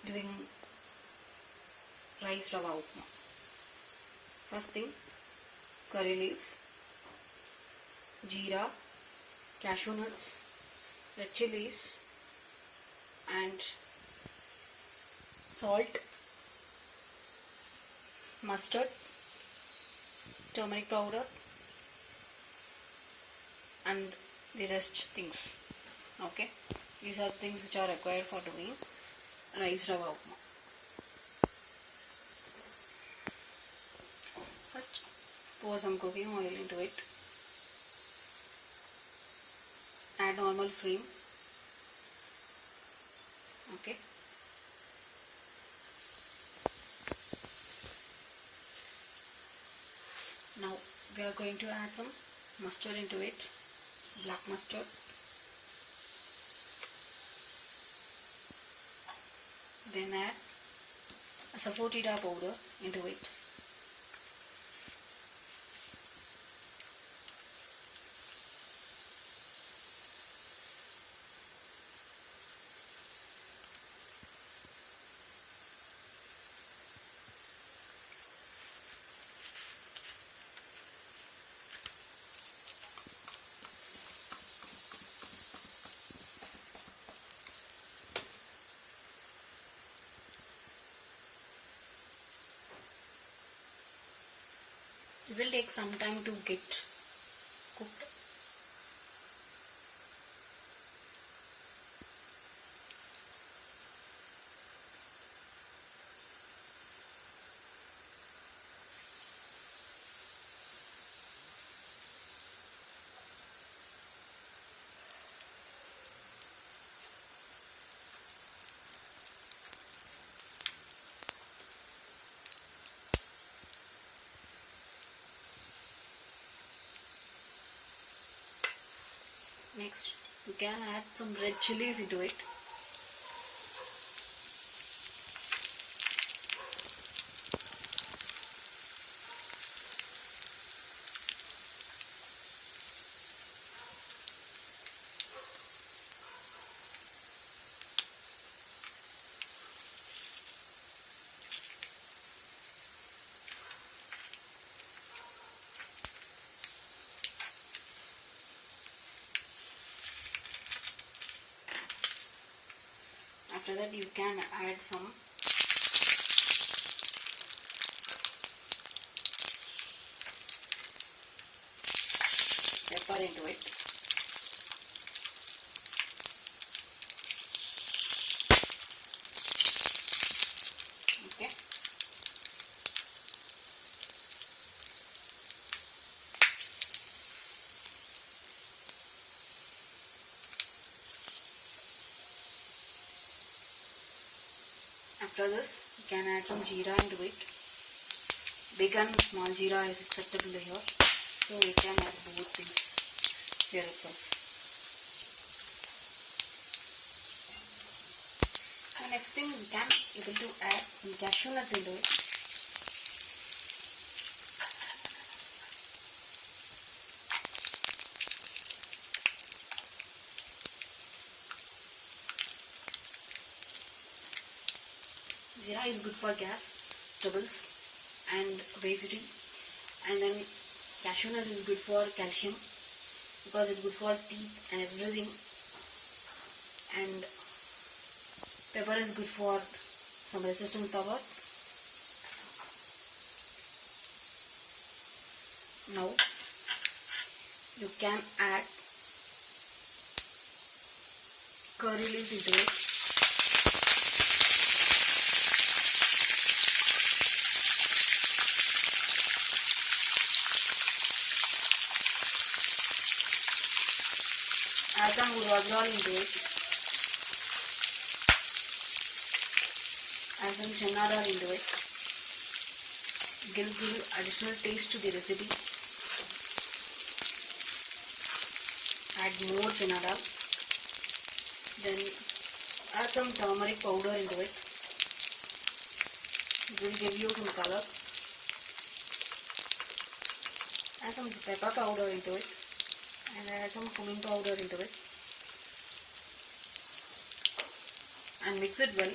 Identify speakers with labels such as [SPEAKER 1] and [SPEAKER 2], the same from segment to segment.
[SPEAKER 1] doing rice rava upma. First thing, curry leaves, jeera, cashew nuts, red chilies, and salt, mustard, turmeric powder, and the rest things. Okay, these are things which are required for doing rice rava upma. First, pour some cooking oil into it. Add normal flame. Okay. Now we are going to add some mustard into it, black mustard. Then add a saffordida powder into it. It will take some time to get cooked. Next, you can add some red chilies into it. After that, you can add some pepper into it. Okay. After this, you can add some jeera into it. Big and small jeera is acceptable here, so you can add both things here itself. The next thing, we can able to add some cashew nuts into it. Jeera is good for gas, troubles and obesity, and then cashew nuts is good for calcium because it's good for teeth and everything, and pepper is good for some resistance power. Now you can add curry leaves into it. Add some Urad into it. Add some Channa into it. Give additional taste to the recipe. Add more Channa. Then add some turmeric powder into it. It will give you some color. Add some pepper powder into it. And add some cumin powder into it and mix it well.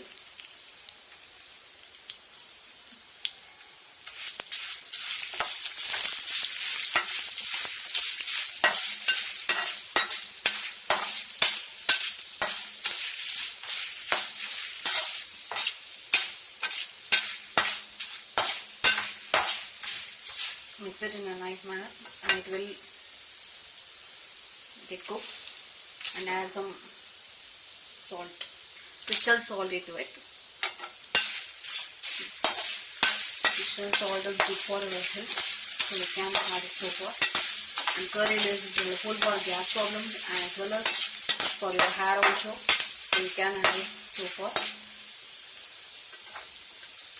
[SPEAKER 1] mix it in a nice manner and it will get cooked. And add some salt, crystal salt into it. Crystal salt is good for our health, so we can add it so far. And coriander is helpful for gas problems and as well as for your hair also, so you can add it so far.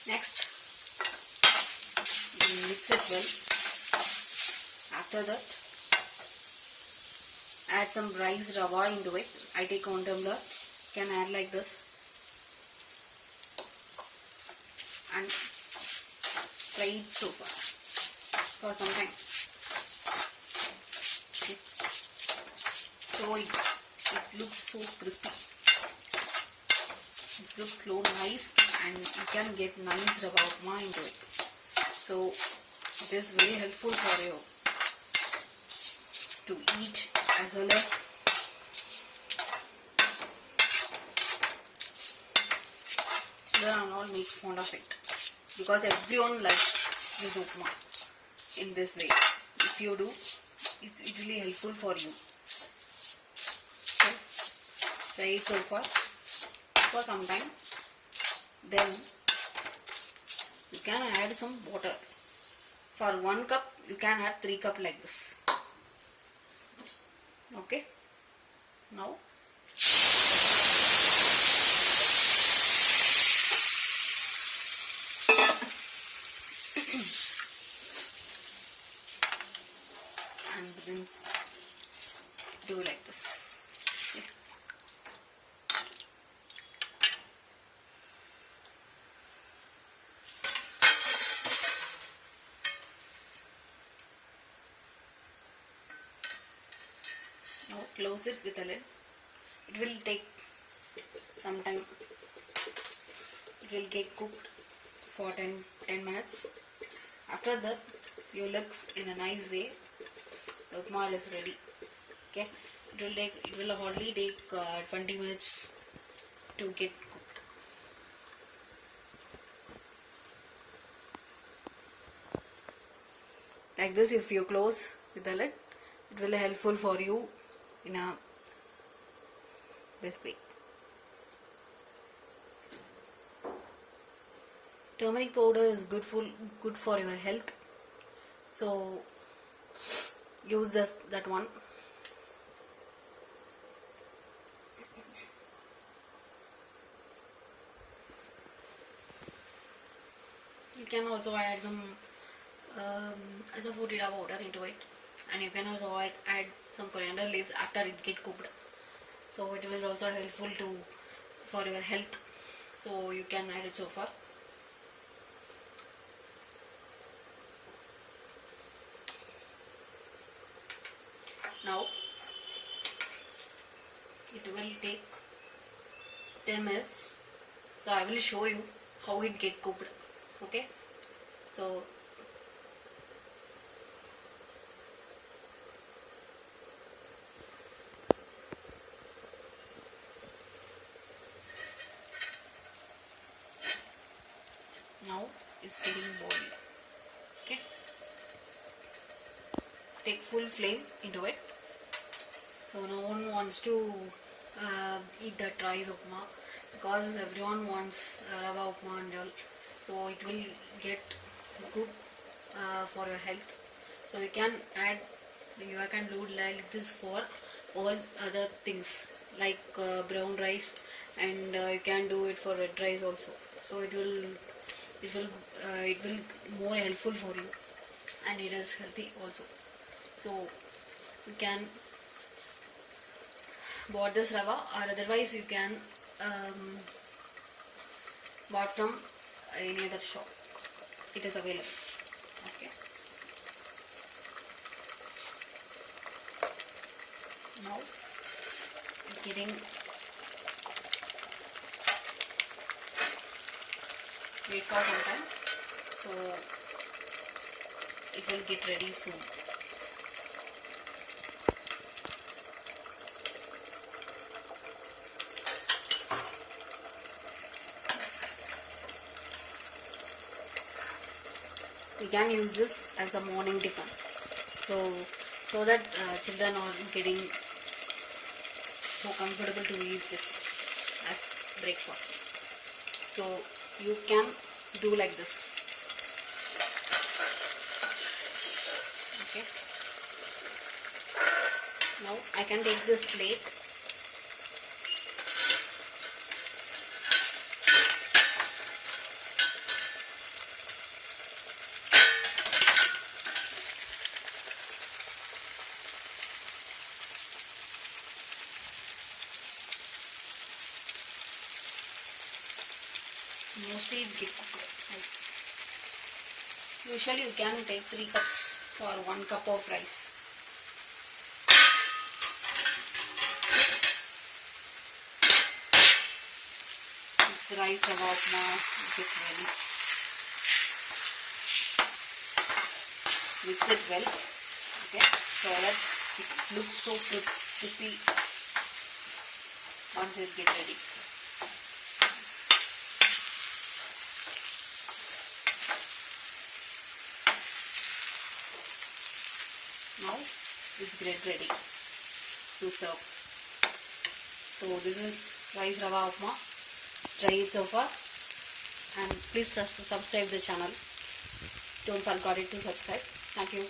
[SPEAKER 1] Next, mix it well. After that, add some rice rava into it. I take 1 tumbler. You can add like this and fry it so far for some time. Okay. So it looks so crispy. This looks so nice and you can get nice rava upma into it. So it is very helpful for you to eat as well as children and all make fond of it, because everyone likes this upma in this way. If you do, it's really helpful for you. So try it so far for some time. Then you can add some water. For 1 cup you can add 3 cups like this. Okay, now and rinse, do like this. Okay. Now close it with a lid. It will take some time. It will get cooked for 10 minutes. After that, you look in a nice way. The upma is ready. Okay, it will hardly take 20 minutes to get cooked. Like this, if you close with the lid, it will be helpful for you in a best way. Turmeric powder is good for your health, so use that one. You can also add some Jeera powder into it, and you can also add some coriander leaves after it get cooked. So it will also helpful for your health. So you can add it so far. Now it will take 10 minutes. So I will show you how it get cooked. Okay. So now it's getting boiled. Okay. Take full flame into it. So no one wants to eat that rice upma, because everyone wants rava upma and all. So it will get good for your health. So you can do like this for all other things like brown rice, and you can do it for red rice also. So it will more helpful for you, and it is healthy also. So you can bought this rava, or otherwise you can bought from any other shop. It is available. Okay. Now it's getting wait for some time, so it will get ready soon. we can use this as a morning tiffin. So that children are getting so comfortable to eat this as breakfast. So you can do like this. Okay. Now I can take this plate. Mostly it gets cooked. Usually you can take 3 cups for 1 cup of rice. This rice rava upma get ready. Mix it well, okay, so that it looks so crispy once it gets ready. Now it's ready to serve. So this is rice rava upma. Try it so far, and please subscribe the channel. Don't forget to subscribe. Thank you.